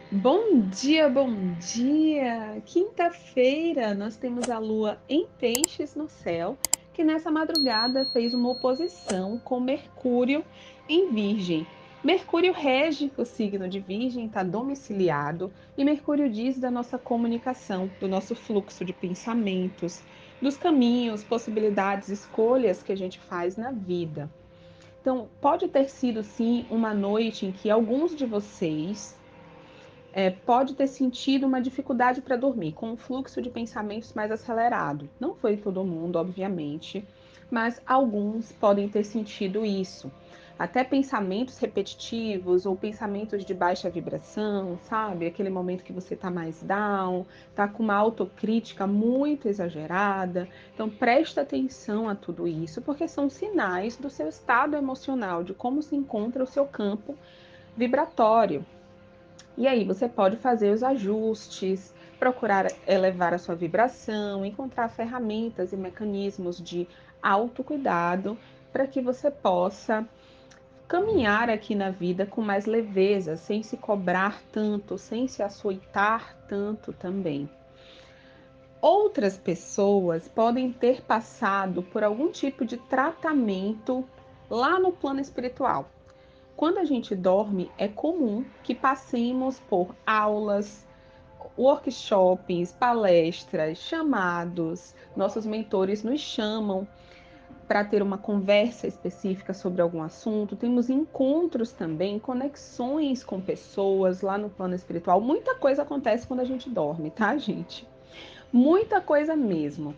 Bom dia, bom dia! Quinta-feira nós temos a lua em Peixes no céu, que nessa madrugada fez uma oposição com Mercúrio em Virgem. Mercúrio rege o signo de Virgem, está domiciliado, e Mercúrio diz da nossa comunicação, do nosso fluxo de pensamentos, dos caminhos, possibilidades, escolhas que a gente faz na vida. Então, pode ter sido sim uma noite em que alguns de vocês pode ter sentido uma dificuldade para dormir, com um fluxo de pensamentos mais acelerado. Não foi todo mundo, obviamente, mas alguns podem ter sentido isso. Até pensamentos repetitivos ou pensamentos de baixa vibração, sabe? Aquele momento que você está mais down, está com uma autocrítica muito exagerada. Então, presta atenção a tudo isso, porque são sinais do seu estado emocional, de como se encontra o seu campo vibratório. E aí você pode fazer os ajustes, procurar elevar a sua vibração, encontrar ferramentas e mecanismos de autocuidado para que você possa caminhar aqui na vida com mais leveza, sem se cobrar tanto, sem se açoitar tanto também. Outras pessoas podem ter passado por algum tipo de tratamento lá no plano espiritual. Quando a gente dorme, é comum que passemos por aulas, workshops, palestras, chamados. Nossos mentores nos chamam para ter uma conversa específica sobre algum assunto. Temos encontros também, conexões com pessoas lá no plano espiritual. Muita coisa acontece quando a gente dorme, tá, gente? Muita coisa mesmo.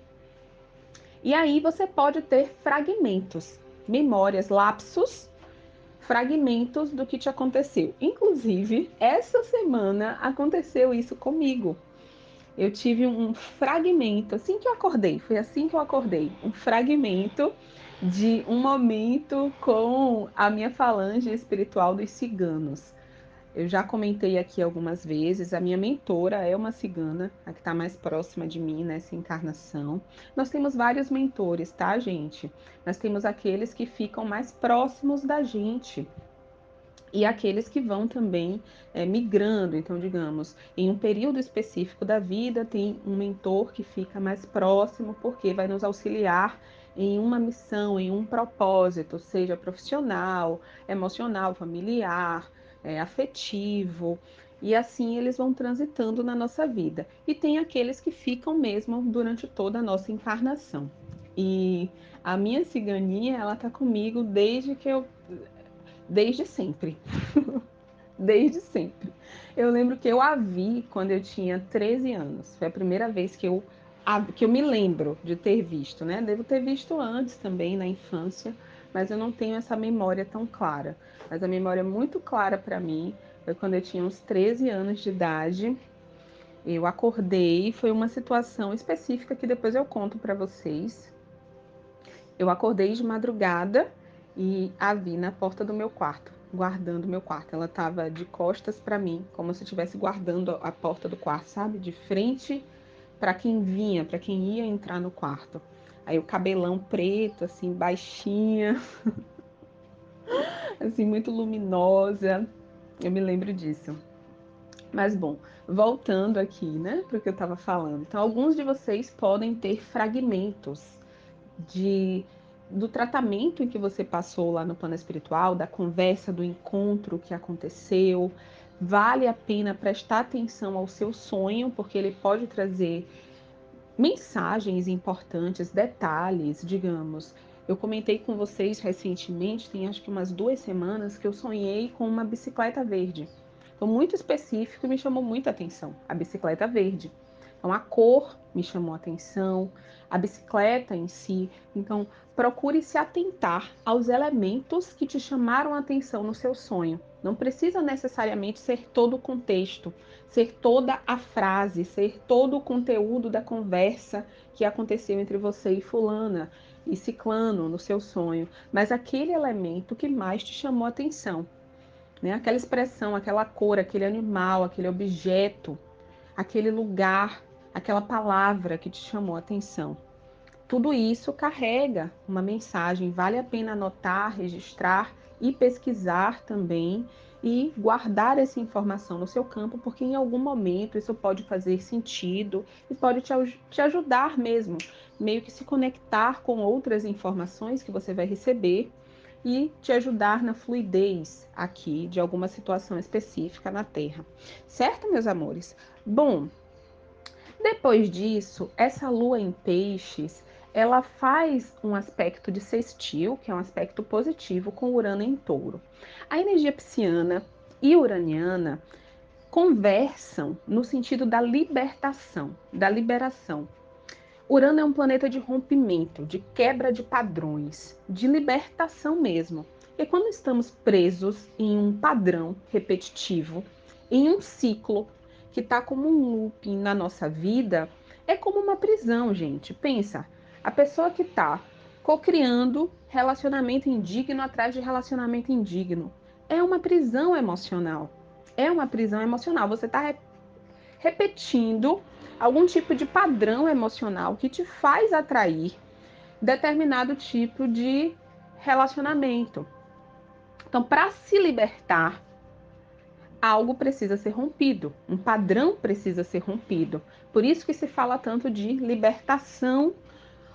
E aí você pode ter fragmentos, memórias, lapsos, fragmentos do que te aconteceu. Inclusive, essa semana aconteceu isso comigo. Eu tive um fragmento, assim que eu acordei, foi assim que eu acordei, um fragmento de um momento com a minha falange espiritual dos ciganos. Eu já comentei aqui algumas vezes, a minha mentora é uma cigana, a que está mais próxima de mim nessa encarnação. Nós temos vários mentores, tá, gente? Nós temos aqueles que ficam mais próximos da gente, e aqueles que vão também migrando. Então, digamos, em um período específico da vida, tem um mentor que fica mais próximo, porque vai nos auxiliar em uma missão, em um propósito, seja profissional, emocional, familiar, afetivo. E assim eles vão transitando na nossa vida. E tem aqueles que ficam mesmo durante toda a nossa encarnação. E a minha ciganinha, ela tá comigo desde sempre. Desde sempre. Eu lembro que eu a vi quando eu tinha 13 anos. Foi a primeira vez que eu me lembro de ter visto, né? Devo ter visto antes também, na infância, mas eu não tenho essa memória tão clara. Mas a memória muito clara para mim foi quando eu tinha uns 13 anos de idade. Eu acordei, foi uma situação específica que depois eu conto para vocês. Eu acordei de madrugada e a vi na porta do meu quarto, guardando meu quarto. Ela estava de costas para mim, como se estivesse guardando a porta do quarto, sabe? De frente para quem vinha, para quem ia entrar no quarto. Aí o cabelão preto, assim, baixinha, assim, muito luminosa. Eu me lembro disso. Mas bom, voltando aqui, né, para o que eu estava falando. Então, alguns de vocês podem ter fragmentos de do tratamento em que você passou lá no plano espiritual, da conversa, do encontro que aconteceu. Vale a pena prestar atenção ao seu sonho, porque ele pode trazer mensagens importantes, detalhes, digamos. Eu comentei com vocês recentemente, tem acho que umas 2 semanas, que eu sonhei com uma bicicleta verde. Então, muito específico e me chamou muita atenção, a bicicleta verde. Então, a cor me chamou a atenção, a bicicleta em si. Então, procure se atentar aos elementos que te chamaram a atenção no seu sonho. Não precisa necessariamente ser todo o contexto, ser toda a frase, ser todo o conteúdo da conversa que aconteceu entre você e fulana e ciclano no seu sonho, mas aquele elemento que mais te chamou a atenção, né? Aquela expressão, aquela cor, aquele animal, aquele objeto, aquele lugar, aquela palavra que te chamou a atenção. Tudo isso carrega uma mensagem, vale a pena anotar, registrar e pesquisar também e guardar essa informação no seu campo, porque em algum momento isso pode fazer sentido e pode te ajudar mesmo, meio que se conectar com outras informações que você vai receber e te ajudar na fluidez aqui de alguma situação específica na Terra. Certo, meus amores? Bom, depois disso, essa lua em peixes, ela faz um aspecto de sextil, que é um aspecto positivo com Urano em touro. A energia pisciana e uraniana conversam no sentido da libertação, da liberação. Urano é um planeta de rompimento, de quebra de padrões, de libertação mesmo. E quando estamos presos em um padrão repetitivo, em um ciclo que está como um looping na nossa vida, é como uma prisão, gente. Pensa, a pessoa que está cocriando relacionamento indigno atrás de relacionamento indigno. É uma prisão emocional. É uma prisão emocional. Você está repetindo algum tipo de padrão emocional que te faz atrair determinado tipo de relacionamento. Então, para se libertar, algo precisa ser rompido, um padrão precisa ser rompido. Por isso que se fala tanto de libertação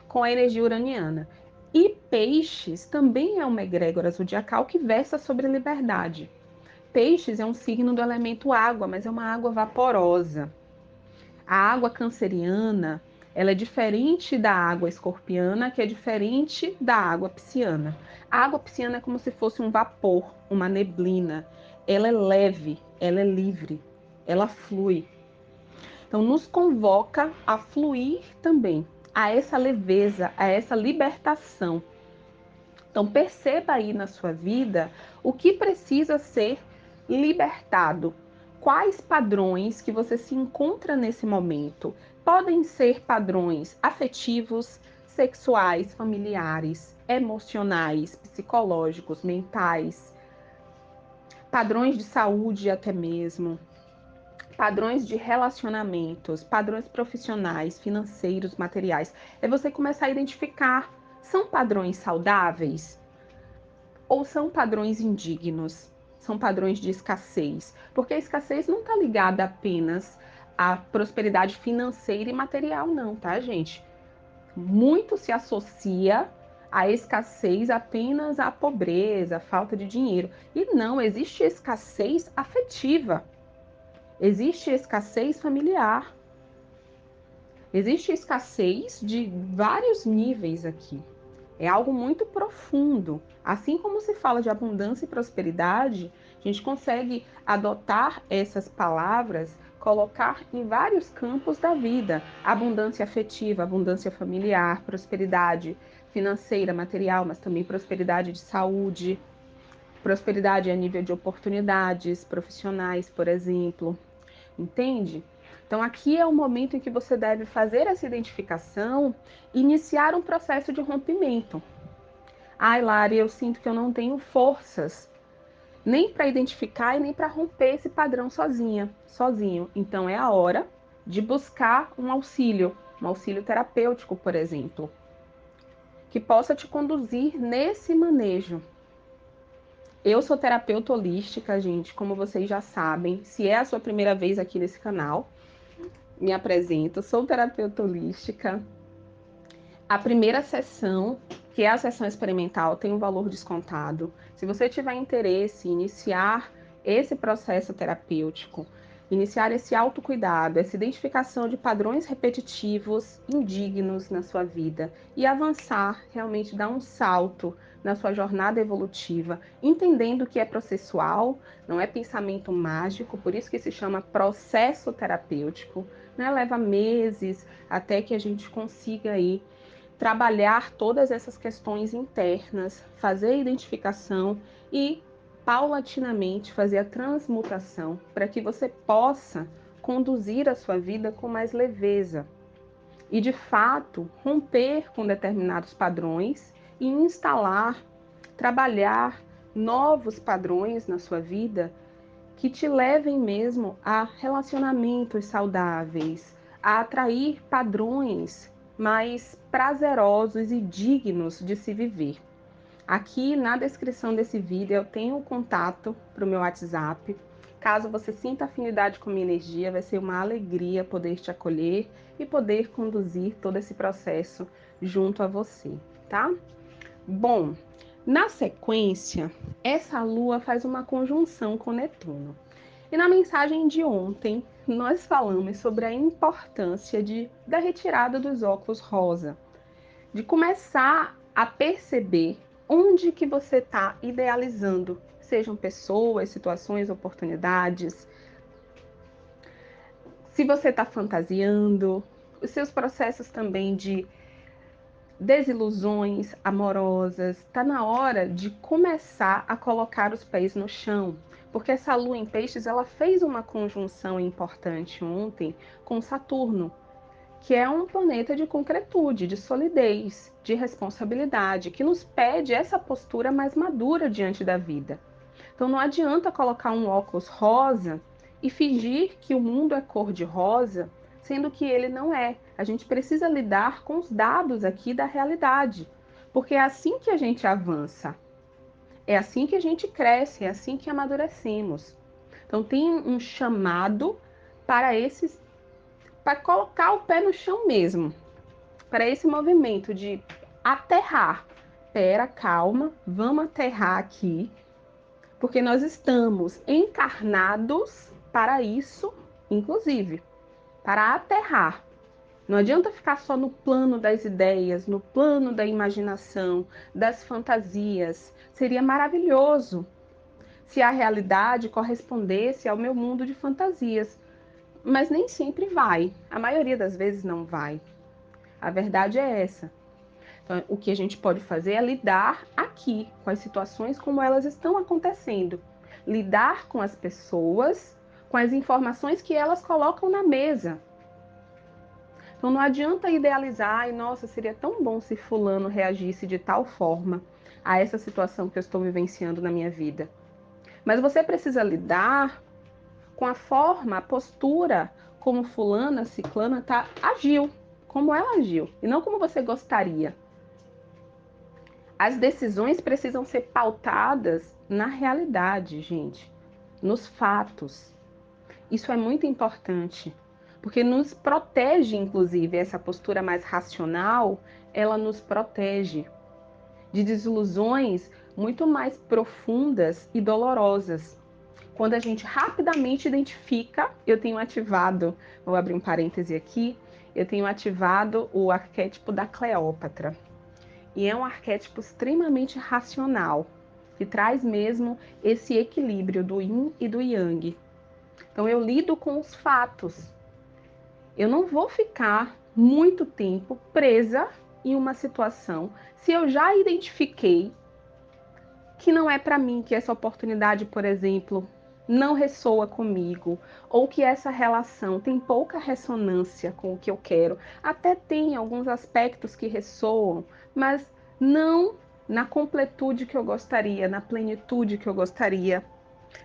com a energia uraniana. E peixes também é uma egrégora zodiacal que versa sobre liberdade. Peixes é um signo do elemento água, mas é uma água vaporosa. A água canceriana, ela é diferente da água escorpiana, que é diferente da água pisciana. A água pisciana é como se fosse um vapor, uma neblina. Ela é leve, ela é livre, ela flui. Então, nos convoca a fluir também, a essa leveza, a essa libertação. Então, perceba aí na sua vida o que precisa ser libertado. Quais padrões que você se encontra nesse momento? Podem ser padrões afetivos, sexuais, familiares, emocionais, psicológicos, mentais, padrões de saúde até mesmo, padrões de relacionamentos, padrões profissionais, financeiros, materiais. É você começar a identificar, são padrões saudáveis? Ou são padrões indignos? São padrões de escassez? Porque a escassez não está ligada apenas à prosperidade financeira e material, não, tá, gente? Muito se associa a escassez apenas à pobreza, à falta de dinheiro. E não, existe escassez afetiva, existe escassez familiar, existe escassez de vários níveis aqui. É algo muito profundo. Assim como se fala de abundância e prosperidade, a gente consegue adotar essas palavras, colocar em vários campos da vida: abundância afetiva, abundância familiar, prosperidade financeira, material, mas também prosperidade de saúde, prosperidade a nível de oportunidades profissionais, por exemplo. Entende? Então, aqui é o momento em que você deve fazer essa identificação e iniciar um processo de rompimento. Ai, Lari, eu sinto que eu não tenho forças nem para identificar e nem para romper esse padrão sozinho. Então é a hora de buscar um auxílio terapêutico, por exemplo, que possa te conduzir nesse manejo. Eu sou terapeuta holística, gente, como vocês já sabem. Se é a sua primeira vez aqui nesse canal, me apresento, sou terapeuta holística. A primeira sessão, que é a sessão experimental, tem um valor descontado. Se você tiver interesse em iniciar esse processo terapêutico, iniciar esse autocuidado, essa identificação de padrões repetitivos, indignos na sua vida e avançar, realmente dar um salto na sua jornada evolutiva, entendendo que é processual, não é pensamento mágico, por isso que se chama processo terapêutico, né? Leva meses até que a gente consiga aí trabalhar todas essas questões internas, fazer a identificação e paulatinamente fazer a transmutação para que você possa conduzir a sua vida com mais leveza e de fato romper com determinados padrões e instalar, trabalhar novos padrões na sua vida que te levem mesmo a relacionamentos saudáveis, a atrair padrões mais prazerosos e dignos de se viver. Aqui na descrição desse vídeo eu tenho o contato para o meu WhatsApp. Caso você sinta afinidade com minha energia, vai ser uma alegria poder te acolher e poder conduzir todo esse processo junto a você, tá? Bom, na sequência, essa lua faz uma conjunção com Netuno. E na mensagem de ontem, nós falamos sobre a importância da retirada dos óculos rosa, de começar a perceber onde que você está idealizando, sejam pessoas, situações, oportunidades, se você está fantasiando, os seus processos também de desilusões amorosas, está na hora de começar a colocar os pés no chão, porque essa lua em peixes, ela fez uma conjunção importante ontem com Saturno, que é um planeta de concretude, de solidez, de responsabilidade, que nos pede essa postura mais madura diante da vida. Então não adianta colocar um óculos rosa e fingir que o mundo é cor de rosa, sendo que ele não é. A gente precisa lidar com os dados aqui da realidade, porque é assim que a gente avança, é assim que a gente cresce, é assim que amadurecemos. Então tem um chamado para esses, para colocar o pé no chão mesmo, para esse movimento de aterrar. Pera, calma, vamos aterrar aqui, porque nós estamos encarnados para isso, inclusive, para aterrar. Não adianta ficar só no plano das ideias, no plano da imaginação, das fantasias. Seria maravilhoso se a realidade correspondesse ao meu mundo de fantasias, mas nem sempre vai. A maioria das vezes não vai. A verdade é essa. Então, o que a gente pode fazer é lidar aqui com as situações como elas estão acontecendo. Lidar com as pessoas, com as informações que elas colocam na mesa. Então não adianta idealizar, e nossa, seria tão bom se fulano reagisse de tal forma a essa situação que eu estou vivenciando na minha vida. Mas você precisa lidar com a forma, a postura como fulana, ciclana agiu, como ela agiu, e não como você gostaria. As decisões precisam ser pautadas na realidade, gente, nos fatos. Isso é muito importante, porque nos protege, inclusive, essa postura mais racional, ela nos protege de desilusões muito mais profundas e dolorosas. Quando a gente rapidamente identifica, eu tenho ativado, vou abrir um parêntese aqui, eu tenho ativado o arquétipo da Cleópatra. E é um arquétipo extremamente racional, que traz mesmo esse equilíbrio do yin e do yang. Então eu lido com os fatos. Eu não vou ficar muito tempo presa em uma situação se eu já identifiquei que não é para mim, que essa oportunidade, por exemplo, não ressoa comigo, ou que essa relação tem pouca ressonância com o que eu quero. Até tem alguns aspectos que ressoam, mas não na completude que eu gostaria, na plenitude que eu gostaria.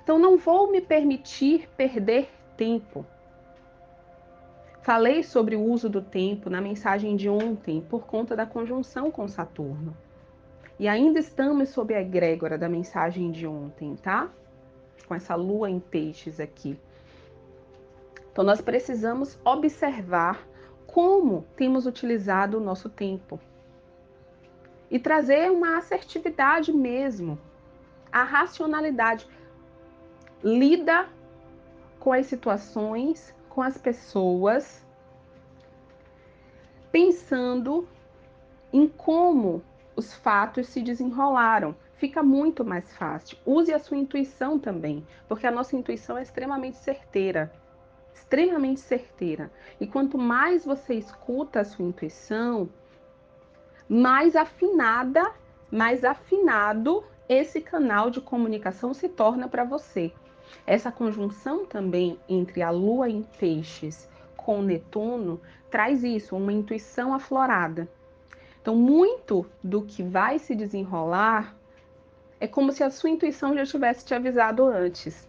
Então não vou me permitir perder tempo. Falei sobre o uso do tempo na mensagem de ontem por conta da conjunção com Saturno. E ainda estamos sob a egrégora da mensagem de ontem, tá? Com essa lua em peixes aqui. Então nós precisamos observar como temos utilizado o nosso tempo e trazer uma assertividade mesmo, a racionalidade. Lida com as situações, com as pessoas, pensando em como os fatos se desenrolaram. Fica muito mais fácil. Use a sua intuição também, porque a nossa intuição é extremamente certeira. Extremamente certeira. E quanto mais você escuta a sua intuição, mais afinada, mais afinado esse canal de comunicação se torna para você. Essa conjunção também entre a Lua em Peixes com Netuno traz isso, uma intuição aflorada. Então, muito do que vai se desenrolar é como se a sua intuição já tivesse te avisado antes.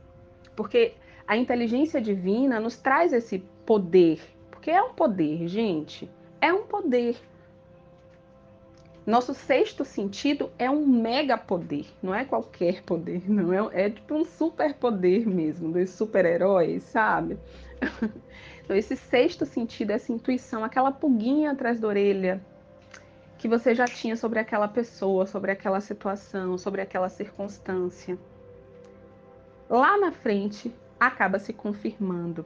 Porque a inteligência divina nos traz esse poder. Porque é um poder, gente. É um poder. Nosso sexto sentido é um mega poder, não é qualquer poder, não é tipo um super poder mesmo, dos super-heróis, sabe? Então, esse sexto sentido, essa intuição, aquela pulguinha atrás da orelha que você já tinha sobre aquela pessoa, sobre aquela situação, sobre aquela circunstância, lá na frente acaba se confirmando.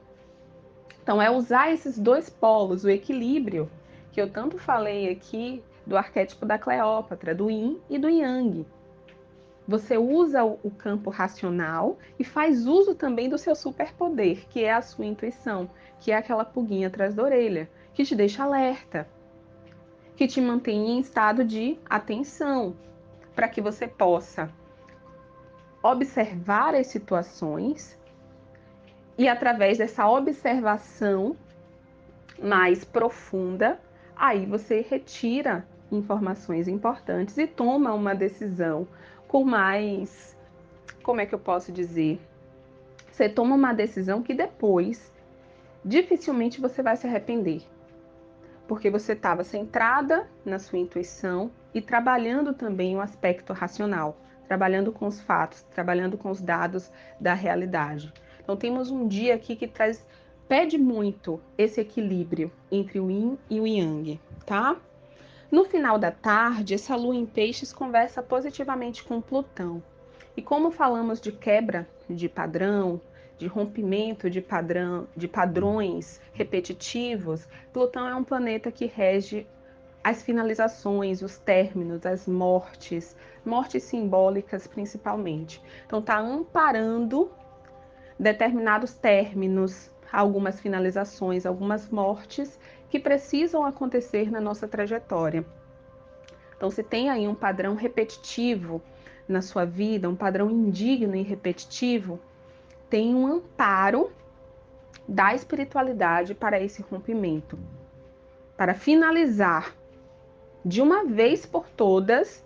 Então, é usar esses dois polos, o equilíbrio, que eu tanto falei aqui do arquétipo da Cleópatra, do Yin e do Yang. Você usa o campo racional e faz uso também do seu superpoder, que é a sua intuição, que é aquela pulguinha atrás da orelha, que te deixa alerta, que te mantém em estado de atenção, para que você possa observar as situações e, através dessa observação mais profunda, aí você retira informações importantes e toma uma decisão com mais, como é que eu posso dizer? Você toma uma decisão que depois dificilmente você vai se arrepender, porque você estava centrada na sua intuição e trabalhando também o aspecto racional, trabalhando com os fatos, trabalhando com os dados da realidade. Então temos um dia aqui que pede muito esse equilíbrio entre o Yin e o Yang, tá? No final da tarde, essa lua em peixes conversa positivamente com Plutão. E como falamos de quebra de padrão, de rompimento de padrões repetitivos, Plutão é um planeta que rege as finalizações, os términos, as mortes, mortes simbólicas principalmente. Então está amparando determinados términos, algumas finalizações, algumas mortes que precisam acontecer na nossa trajetória. Então, se tem aí um padrão repetitivo na sua vida, um padrão indigno e repetitivo, tem um amparo da espiritualidade para esse rompimento, para finalizar de uma vez por todas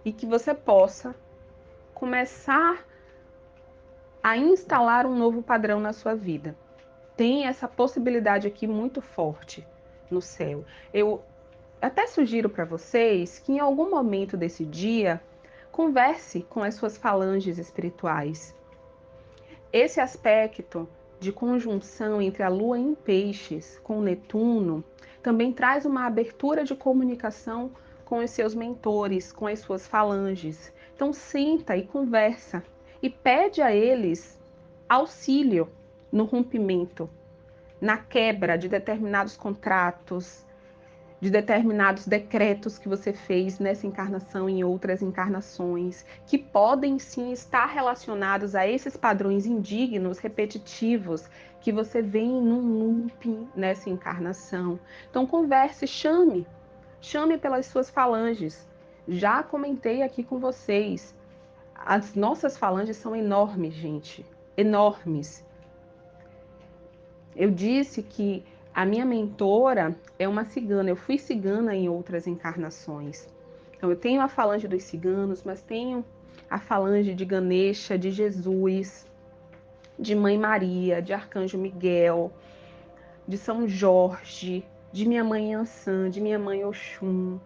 e que você possa começar a instalar um novo padrão na sua vida. Tem essa possibilidade aqui muito forte no céu. Eu até sugiro para vocês que em algum momento desse dia converse com as suas falanges espirituais. Esse aspecto de conjunção entre a Lua em Peixes com Netuno também traz uma abertura de comunicação com os seus mentores, com as suas falanges. Então senta e conversa e pede a eles auxílio no rompimento, na quebra de determinados contratos, de determinados decretos que você fez nessa encarnação e em outras encarnações, que podem sim estar relacionados a esses padrões indignos, repetitivos, que você vem num looping nessa encarnação. Então converse, chame pelas suas falanges. Já comentei aqui com vocês, as nossas falanges são enormes, gente, enormes. Eu disse que a minha mentora é uma cigana. Eu fui cigana em outras encarnações. Então, eu tenho a falange dos ciganos, mas tenho a falange de Ganesha, de Jesus, de Mãe Maria, de Arcanjo Miguel, de São Jorge, de minha mãe Ansã, de minha mãe Oxum,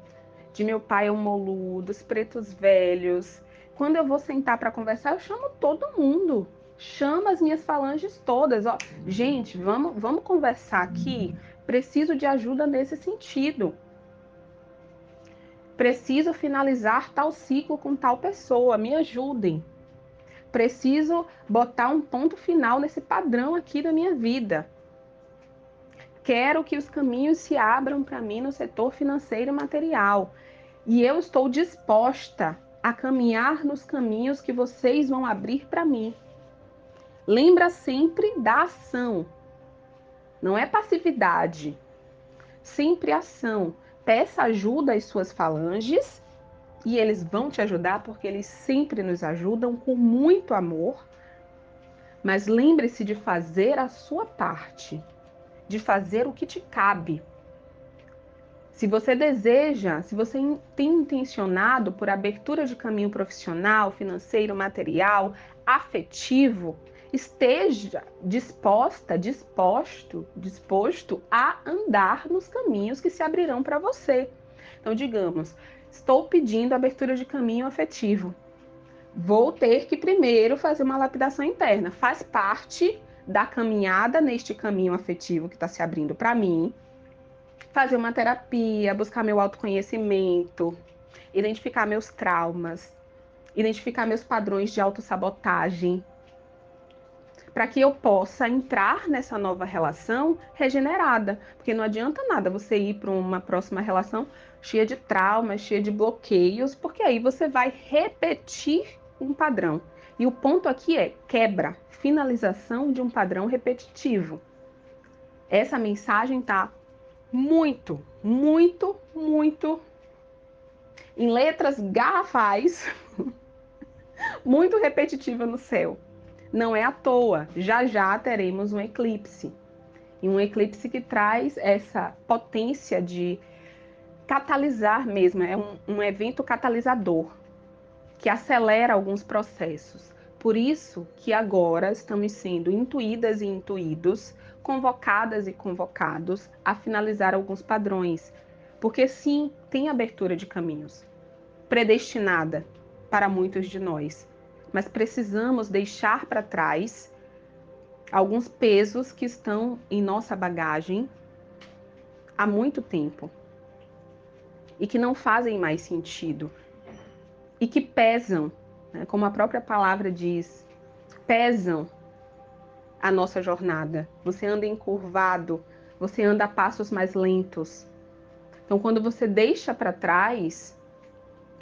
de meu pai Omolu, dos pretos velhos. Quando eu vou sentar para conversar, eu chamo todo mundo. Chama as minhas falanges todas. Ó, gente, vamos conversar aqui. Preciso de ajuda nesse sentido. Preciso finalizar tal ciclo com tal pessoa. Me ajudem. Preciso botar um ponto final nesse padrão aqui da minha vida. Quero que os caminhos se abram para mim no setor financeiro e material. E eu estou disposta a caminhar nos caminhos que vocês vão abrir para mim. Lembra sempre da ação. Não é passividade. Sempre ação. Peça ajuda às suas falanges e eles vão te ajudar porque eles sempre nos ajudam com muito amor. Mas lembre-se de fazer a sua parte, de fazer o que te cabe. Se você deseja, se você tem intencionado por abertura de caminho profissional, financeiro, material, afetivo, esteja disposto a andar nos caminhos que se abrirão para você. Então, digamos, Estou pedindo abertura de caminho afetivo. Vou ter que primeiro fazer uma lapidação interna. Faz parte da caminhada neste caminho afetivo que está se abrindo para mim. Fazer uma terapia, buscar meu autoconhecimento, identificar meus traumas, identificar meus padrões de autossabotagem, para que eu possa entrar nessa nova relação regenerada. Porque não adianta nada você ir para uma próxima relação cheia de traumas, cheia de bloqueios, porque aí você vai repetir um padrão. E o ponto aqui é quebra, finalização de um padrão repetitivo. Essa mensagem tá muito, muito, muito em letras garrafais, muito repetitiva no céu. Não é à toa, já já teremos um eclipse. E um eclipse que traz essa potência de catalisar mesmo, é um evento catalisador, que acelera alguns processos. Por isso que agora estamos sendo intuídas e intuídos, convocadas e convocados a finalizar alguns padrões. Porque sim, tem abertura de caminhos, predestinada para muitos de nós. Mas precisamos deixar para trás alguns pesos que estão em nossa bagagem há muito tempo e que não fazem mais sentido e que pesam, né, como a própria palavra diz, pesam a nossa jornada. Você anda encurvado, você anda a passos mais lentos. Então, quando você deixa para trás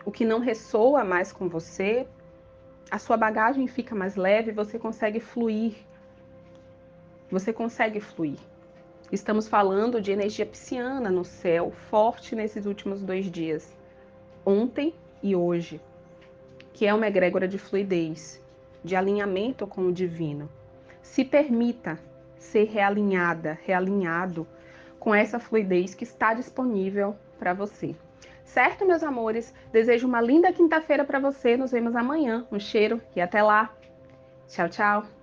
o que não ressoa mais com você, a sua bagagem fica mais leve, você consegue fluir. Você consegue fluir. Estamos falando de energia pisciana no céu, forte nesses últimos 2 dias, ontem e hoje, que é uma egrégora de fluidez, de alinhamento com o divino. Se permita ser realinhada, realinhado com essa fluidez que está disponível para você. Certo, meus amores? Desejo uma linda quinta-feira para você. Nos vemos amanhã. Um cheiro e até lá. Tchau, tchau.